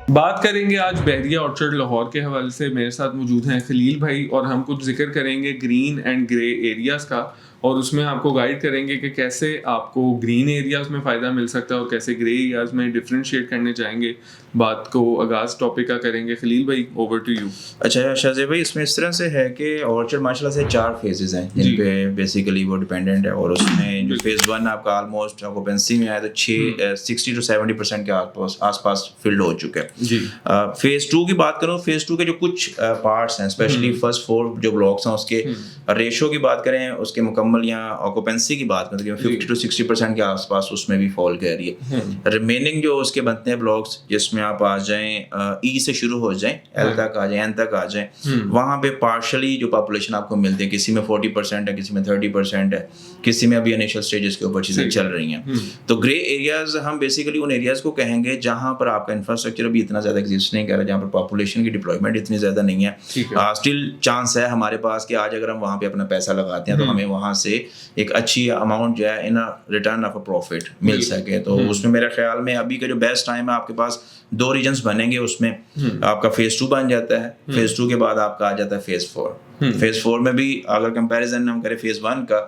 बात करेंगे आज बहरिया ऑर्चर्ड लाहौर के हवाले से। मेरे साथ मौजूद हैं खलील भाई और हम कुछ जिक्र करेंगे ग्रीन एंड ग्रे एरियाज़ का, और उसमें आपको गाइड करेंगे कि कैसे आपको ग्रीन एरियाज़ में फ़ायदा मिल सकता है और कैसे ग्रे एरियाज़ में डिफरेंशिएट करने चाहेंगे। बात को आगाज़ टॉपिक का करेंगे। खलील भाई, ओवर टू यू। अच्छा शाहज़ेब भाई, इसमें इस तरह से है कि ऑर्चर्ड माशाल्लाह से 4 फेजेस हैं जिन पे बेसिकली वो डिपेंडेंट है, और उसमें जो फेज़ 1 आपका ऑलमोस्ट ऑक्यूपेंसी में आया तो 60 to 70% के आसपास फिल्ड हो चुका है जी। फेज़ 2 की बात करूँ, फेज़ 2 के जो कुछ पार्ट्स हैं, स्पेशली फर्स्ट 4 जो ब्लॉक्स हैं, उसके रेशो की बात करें, उसके मुकम्मल या ऑक्यूपेंसी की बात करें, 50 to 60% के आसपास उसमें भी फॉल कर रही है। रिमेनिंग जो उसके बनते हैं ब्लॉक्स, जिसमें आप आ जाएं ई से शुरू हो जाएं, एल तक आ जाएं, एन तक आ जाएं, वहाँ पे पार्शली जो पॉपुलेशन आपको मिलती है, किसी में 40% है, किसी में 30% है, किसी में अभी इनिशियल स्टेजेस के ऊपर चीज़ें चल रही हैं। तो ग्रे एरियाज़ हम बेसिकली उन एरियाज़ को कहेंगे जहाँ पर आपका इंफ्रास्ट्रक्चर अभी इतना ज़्यादा एग्जिस्ट नहीं कर रहा, जहाँ पर पॉपुलेशन की डिप्लॉयमेंट इतनी ज़्यादा नहीं है। स्टिल चांस है हमारे पास कि आज अगर हम वहाँ पे अपना पैसा लगाते हैं तो हमें वहाँ से एक अच्छी अमाउंट जो है in return of a profit मिल सके। तो उसमें मेरे ख्याल में अभी का जो बेस्ट टाइम है, आपके पास 2 रीजन्स बनेंगे, उसमें आपका फेज़ 2 बन जाता है, फेज़ 2 के बाद आपका आ जाता है फेज़ 4। फेज़ 4 में भी अगर कंपैरिजन हम करें फेज़ 1 का,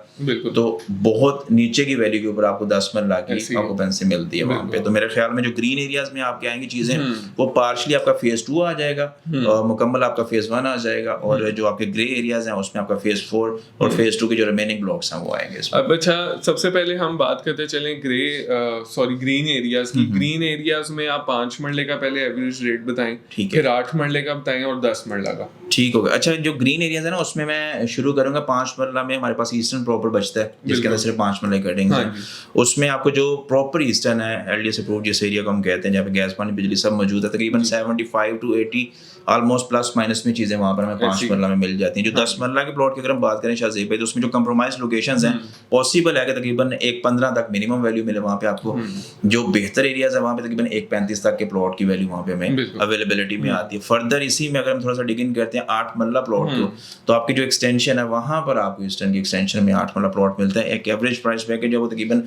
तो बहुत नीचे की वैल्यू के ऊपर आपको 10 मरला की ऑक्यूपेंसी मिलती है वहाँ पे। तो मेरे ख्याल में जो ग्रीन एरियाज में आपके आएंगी चीज़ें, वो पार्शली आपका फेज़ 2 आ जाएगा और मुकम्मल आपका फेज़ 1 आ जाएगा, और जो आपके ग्रे एरियाज हैं उसमें आपका फेज़ 4 और फेज़ 2 के जो रिमेनिंग ब्लॉक्स हैं वो आएंगे। अब अच्छा, सबसे पहले हम बात करते चलें ग्रीन एरियाज की। ग्रीन एरियाज में आप 5 मरले का पहले एवरेज रेट बताएं, फिर 8 मरले का बताएं और 10 मरला का। ठीक होगा। अच्छा, जो ग्रीन एरियाज है ना, उसमें मैं शुरू करूंगा 5 मरला में। हमारे पास ईस्टर्न प्रॉपर बचता है, जिसके अंदर सिर्फ 5 मरले कटिंग है। उसमें आपको जो प्रॉपर ईस्टर्न है, एलडीएस अप्रूव्ड जिस एरिया को हम कहते हैं, जहाँ पे गैस पानी बिजली सब मौजूद है, तकरीबन 75 to 80 ऑलमोस्ट प्लस माइनस में चीज़ें वहाँ पर हमें 5 मरला में मिल जाती हैं। जो 10 मरला के प्लॉट की अगर हम बात करें शाहज़ेब भाई, तो उसमें जो कंप्रोमाइज लोकेशंस हैं, पॉसिबल है कि तकरीबन 1.15 तक मिनिमम वैल्यू मिले वहाँ पे आपको। जो बेहतर एरियाज है वहाँ पे तकरीबन 1.35 तक के प्लॉट की वैल्यू वहाँ पे हमें अवेलेबिलिटी में आती है। फर्दर इसी में अगर हम थोड़ा सा डिग इन करते हैं 8 मरला प्लॉट को, तो आपकी जो एक्सटेंशन है वहाँ पर आपको ईस्टर्न की एक्सटेंशन में 8 मरला प्लॉट मिलता है। एक एवरेज प्राइस पैकेज है वो तकरीबन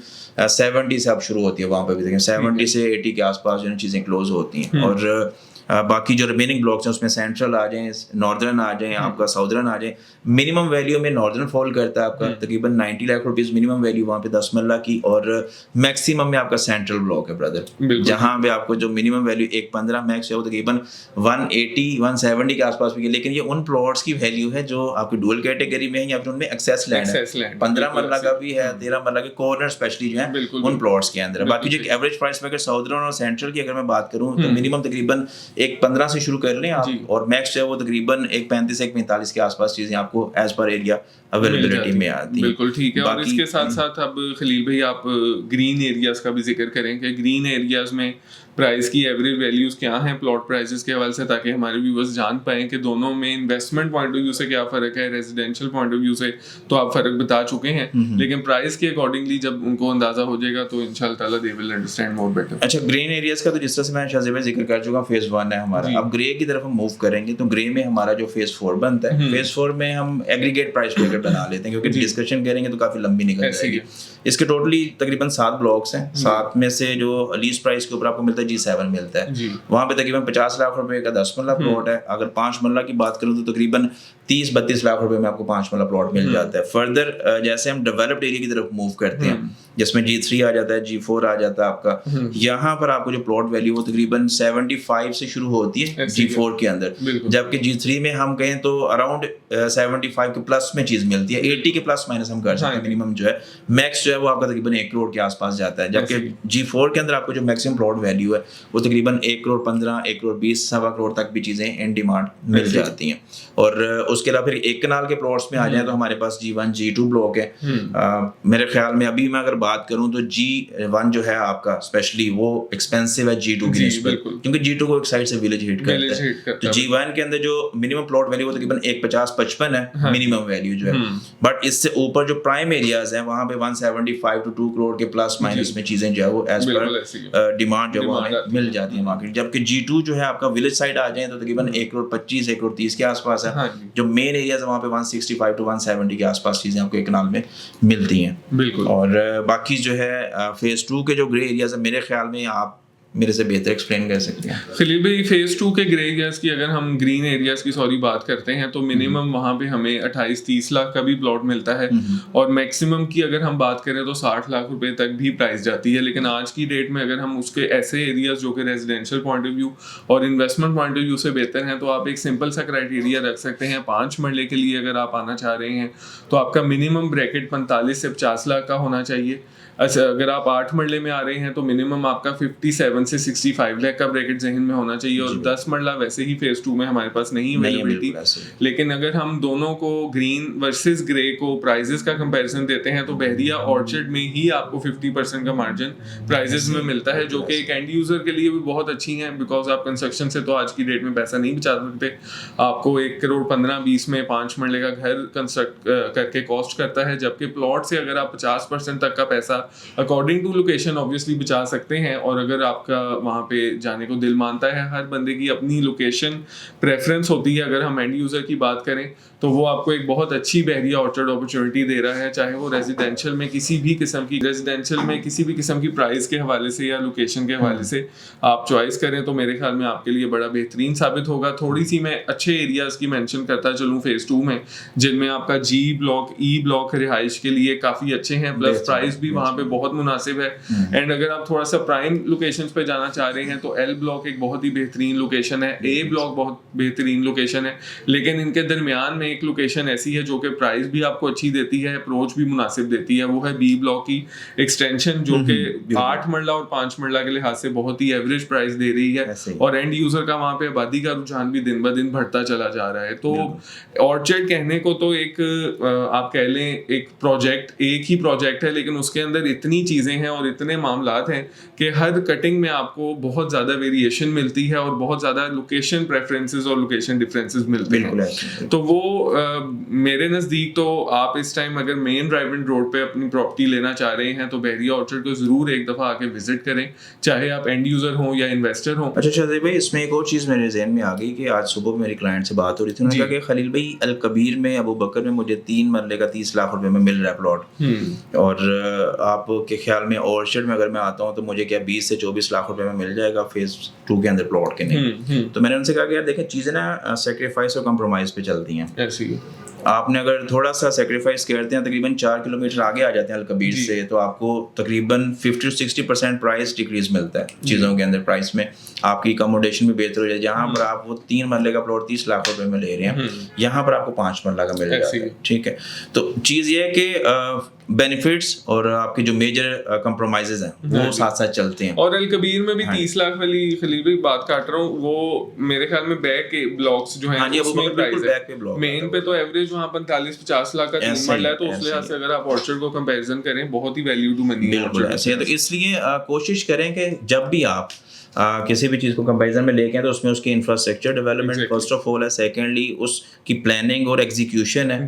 70 से अब शुरू होती है, वहाँ पे भी देखिए 70 से 80 के आसपास जो चीज़ें क्लोज होती हैं। और बाकी जो रिमेनिंग ब्लॉक्स हैं उसमें सेंट्रल आ जाएं, नॉर्दर्न आ जाएं, आपका साउदर्न आ जाएं। मिनिमम वैल्यू में नॉर्दर्न फॉल करता है आपका तकरीबन 90 लाख रुपीस मिनिमम वैल्यू वहाँ पे 10 मरला की, और मैक्सिमम में आपका सेंट्रल ब्लॉक है ब्रदर, जहाँ पे आपको जो मिनिमम वैल्यू 1.15 मैक्स है वो तकरीबन 180-170 के आसपास भी है। लेकिन ये उन प्लॉट्स की वैल्यू है जो आपकी डुअल कैटेगरी में है या फिर उनमें एक्सेस लैंड है। 15 मरला का भी है, 13 मरला के कॉर्नर स्पेशली जो है उन प्लॉट्स के अंदर। बाकी जो एवरेज प्राइस पैकेज साउदर्न और सेंट्रल की अगर मैं बात करूँ, तो मिनिमम तकरीबन 1.15 से शुरू कर लें आप, और मैक्स है वो तकरीबन 1.35-1.45 के आसपास चीजें आपको एज पर एरिया अवेलेबिलिटी में आती है। बिल्कुल ठीक है। और इसके साथ साथ अब खलील भाई आप ग्रीन एरियाज का भी जिक्र करें कि ग्रीन एरियाज में प्राइस की एवरेज वैल्यूज क्या हैं प्लॉट प्राइसेस के हवाले से, ताकि हमारे व्यूअर्स जान पाएं कि दोनों में इन्वेस्टमेंट पॉइंट ऑफ व्यू से क्या फ़र्क है, रेजिडेंशियल पॉइंट ऑफ व्यू से तो आप फ़र्क बता चुके हैं, लेकिन प्राइस के अकॉर्डिंगली जब उनको अंदाज़ा हो जाएगा तो इंशाल्लाह ताला they will understand more better. अच्छा, ग्रीन एरियाज का तो जिस तरह से मैं शाहज़ेब भाई जिक्र कर चुका हूं, फेज़ 1 है हमारा। अब ग्रे की तरफ हम मूव करेंगे, तो ग्रे में हमारा जो फेज़ 4 बनता है, फेज़ 4 में हम एग्रीगेट प्राइस पैकेट बना लेते हैं, क्योंकि डिस्कशन करेंगे तो काफ़ी लंबी निकल जाएगी। इसके टोटली तकरीबन 7 ब्लॉक्स हैं। 7 में से जो लीस्ट प्राइस के ऊपर आपको मिलता है G7 मिलता है। वहाँ पे तकरीबन 50 लाख रुपए का 10 मरला प्लॉट है। अगर 5 मरला की बात करूँ तो तकरीबन 30-32 लाख रुपए में आपको 5 मरला प्लॉट मिल जाता है। फर्दर जैसे हम डेवलप्ड एरिया की तरफ मूव करते हैं, जिसमें G3 आ जाता है, G4 आ जाता है आपका, यहाँ पर आपको जो प्लॉट वैल्यू वो तकरीबन 75 से शुरू होती है G4 के अंदर, जबकि G3 में हम कहें तो अराउंड 75 के प्लस में चीज मिलती है। 80 के प्लस माइनस हम कर सकते हैं मिनिमम जो है। मैक्स जो है वो आपका तकरीबन 1 करोड़ के आसपास जाता है, जबकि G4 के अंदर आपको जो मैक्सिमम प्लॉट वैल्यू है वो तकरीबन 1 करोड़ 15, 1 करोड़ 20, 1.25 करोड़ तक भी चीजें इन डिमांड मिल जाती हैं। और उसके अलावा फिर 1 कनाल के प्लॉट्स में आ जाए तो हमारे पास G1 G2 ब्लॉक है। मेरे ख्याल में अभी मैं अगर बात करूं तो G1 जो है आपका स्पेशली वो एक्सपेंसिव है G2 की निस्बत, क्योंकि G2 को एक साइड से विलेज हिट करता है। तो G1 के अंदर जो मिनिमम प्लॉट वैल्यू वो तकरीबन 150-55 है मिनिमम वैल्यू जो है। बट इससे ऊपर जो प्राइम एरियाज हैं वहां पे 175 to 2 करोड़ के प्लस माइनस में चीजें जो है वो एज पर डिमांड जो है मिल जाती है मार्केट। जबकि G2 जो है आपका विलेज साइड आ जाए तो तकरीबन 1 करोड़ 25, 1 करोड़ 30 के आसपास है। जो मेन एरियाज है वहाँ पे 165 to 170 के आसपास चीजें आपको एक कनाल में मिलती हैं। बिल्कुल। और बाकी जो है फेज 2 के जो ग्रे एरियाज है मेरे ख्याल में आप मेरे से बेहतर एक्सप्लेन कर सकते हैं। खलील भाई फेज़ 2 के ग्रे एरियाज़ की अगर हम ग्रीन एरियाज़ की बात करते हैं तो मिनिमम वहाँ पे हमें 28-30 लाख का भी प्लॉट मिलता है और मैक्सिमम की अगर हम बात करें तो 60 लाख रुपए तक भी प्राइस जाती है। लेकिन आज की डेट में अगर हम उसके ऐसे एरियाज़ जो कि रेजिडेंशियल पॉइंट ऑफ व्यू और इन्वेस्टमेंट पॉइंट ऑफ व्यू से बेहतर हैं तो आप एक सिंपल सा क्राइटेरिया रख सकते हैं। 5 मरले के लिए अगर आप आना चाह रहे हैं तो आपका मिनिमम ब्रैकेट 45 से 50 लाख का होना चाहिए। अच्छा, अगर आप 8 मरले में आ रहे हैं तो मिनिमम आपका 57 से 65 लाख का ब्रैकेट जहन में होना चाहिए और 10 मरला वैसे ही फेज़ 2 में हमारे पास नहीं अवेलेबिलिटी। लेकिन अगर हम दोनों को ग्रीन वर्सेस ग्रे को प्राइजेस का कंपैरिजन देते हैं तो बहरिया ऑर्चर्ड में ही आपको 50% का मार्जिन प्राइजेस में मिलता है, जो कि एक एंड यूजर के लिए भी बहुत अच्छी हैं बिकॉज आप कंस्ट्रक्शन से तो आज की डेट में पैसा नहीं बचा सकते। आपको 1,15,20 में 5 मरले का घर कंस्ट्रक्ट करके कॉस्ट करता है, जबकि प्लॉट से अगर आप 50% तक का पैसा अकॉर्डिंग टू लोकेशन ऑब्वियसली बचा सकते हैं। और अगर आपका वहाँ पे जाने को दिल मानता है, हर बंदे की अपनी लोकेशन प्रेफरेंस होती है। अगर हम एंड यूज़र की बात करें तो वो आपको एक बहुत अच्छी बहरिया ऑर्चर्ड अपॉर्चुनिटी दे रहा है, चाहे वो रेजिडेंशियल में किसी भी किस्म की प्राइस के हवाले से या लोकेशन के हवाले से आप चॉइस करें तो मेरे ख्याल में आपके लिए बड़ा बेहतरीन साबित होगा। थोड़ी सी मैं अच्छे एरियाज़ की मेंशन करता चलूँ फेज़ 2 में, जिनमें आपका जी ब्लॉक, ई ब्लॉक रिहाइश के लिए काफ़ी अच्छे हैं, प्लस प्राइस भी वहाँ पे बहुत मुनासिब है। एंड अगर आप थोड़ा सा प्राइम लोकेशंस पे जाना चाह रहे हैं तो एल ब्लॉक एक बहुत ही बेहतरीन लोकेशन है, ए ब्लॉक बहुत बेहतरीन लोकेशन है, लेकिन इनके दरमियान में एक लोकेशन ऐसी है जो कि प्राइस भी आपको अच्छी देती है, अप्रोच भी मुनासिब देती है, वो है बी ब्लॉक की एक्सटेंशन, जो कि 8 मरला और 5 मरला के लिहाज से बहुत ही एवरेज प्राइस दे रही है और एंड यूजर का वहाँ पे आबादी का रुझान भी दिन ब दिन बढ़ता चला जा रहा है। तो ऑर्चर्ड कहने को तो एक आप कह लें एक प्रोजेक्ट, एक ही प्रोजेक्ट है, लेकिन उसके अंदर इतनी चीज़ें हैं और इतने मामलात हैं कि हर कटिंग में आपको बहुत ज़्यादा वेरिएशन मिलती है और बहुत ज़्यादा लोकेशन प्रेफरेंसेस और लोकेशन डिफरेंसेस मिलते हैं। तो वो मेरे नज़दीक तो आप इस टाइम अगर मेन ड्राइविंग रोड पे अपनी प्रॉपर्टी लेना चाह रहे हैं तो बहरिया ऑर्चर्ड को ज़रूर एक दफ़ा आके विजिट करें, चाहे आप एंड यूज़र हों या इन्वेस्टर हों। अच्छा शादी भाई, इसमें एक और चीज़ मेरे जहन में आ गई कि आज सुबह मेरी क्लाइंट से बात हो रही थी, उन्होंने कहा कि खलील भाई अल कबीर में अबू बकर में मुझे 3 मरले का 30 लाख रुपए में मिल रहा है प्लॉट, और आपके ख्याल में ऑर्चर्ड में अगर मैं आता हूँ तो मुझे क्या 20 से 24 लाख रुपए में मिल जाएगा फेज़ 2 के अंदर प्लॉट के नहीं। तो मैंने उनसे कहा कि यार देखें, चीज़ें ना सेक्रीफाइस और कंप्रोमाइज़ पे चलती हैं। आपने अगर थोड़ा सा सेक्रीफाइस करते हैं, तकरीबन 4 किलोमीटर आगे आ जाते हैं अल कबीर से, तो आपको तकरीबन 50-60% प्राइस डिक्रीज मिलता है चीज़ों के अंदर। प्राइस में आपकी अकोमोडेशन भी बेहतर हो जाए। जहाँ पर आप वो 3 मरले का प्लॉट 30 लाख रुपए में ले रहे हैं, यहाँ पर आपको 5 मरला का मिल जाता है। ठीक है, तो चीज़ ये है कि बेनिफिट्स और आपके जो मेजर कंप्रोमाइजेज हैं वो साथ साथ चलते हैं। और अल कबीर में भी 30 लाख वाली खलील भाई बात काट रहा हूँ, वो मेरे ख्याल में बैक के ब्लॉक्स जो हैं उसमें प्राइस है, मेन पे तो एवरेज वहाँ 45-50 लाख का 3 मरला है। तो उस लिहाज से अगर आप ऑर्चर्ड को कंपैरिजन करें, बहुत ही वैल्यू टू मनी है। तो इसलिए कोशिश करें कि जब भी आप किसी भी चीज़ को कंपैरिजन में लेके हैं तो उसमें उसकी infrastructure development first of all है, सेकेंडली उसकी प्लानिंग और एग्जीक्यूशन है,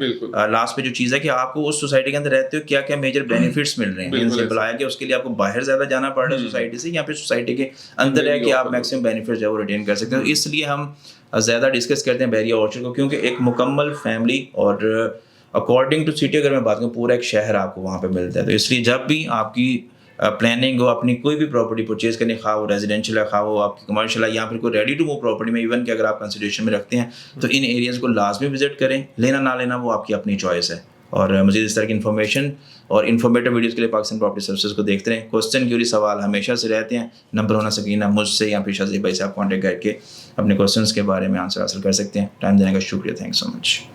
लास्ट पे जो चीज़ है कि आपको उस सोसाइटी के अंदर रहते हो क्या क्या मेजर बेनिफिट्स मिल रहे हैं। सिंपल आया कि उसके लिए आपको बाहर ज़्यादा जाना पड़ रहा है सोसाइटी से, यहाँ पे सोसाइटी के अंदर है कि आप मैक्सिमम बेनिफिट जो है वो रिटेन कर सकते हैं। इसलिए हम ज़्यादा डिस्कस करते हैं बहरिया ऑर्चर्ड को, क्योंकि एक मुकम्मल फैमिली और अकॉर्डिंग टू सिटी अगर मैं बात करूँ पूरा एक शहर आपको वहाँ पे मिलता है। तो इसलिए जब भी आपकी प्लानिंग हो अपनी कोई भी प्रॉपर्टी परचेज करने, खा हो रेजिडेंशियल है, खा हो आपकी कमर्शियल है, या फिर कोई रेडी टू मूव प्रॉपर्टी में इवन कि अगर आप कंसिडरेशन में रखते हैं तो इन एरियाज़ को लाजमी विजिट करें। लेना ना लेना वो आपकी अपनी चॉइस है। और मज़ीद इस तरह की इन्फॉर्मेशन और इन्फॉर्मेटिव वीडियोज़ के लिए पाकिस्तान प्रॉपर्टी सर्विसेज को देखते रहें। क्वेश्चन क्यूरी सवाल हमेशा से रहते हैं, नंबर होना सकीना मुझसे या फिर शाज़ी भाई से आप कॉन्टेक्ट करके अपने क्वेश्चंस के बारे में आंसर हासिल कर सकते हैं। टाइम देने का शुक्रिया, थैंक्स सो मच।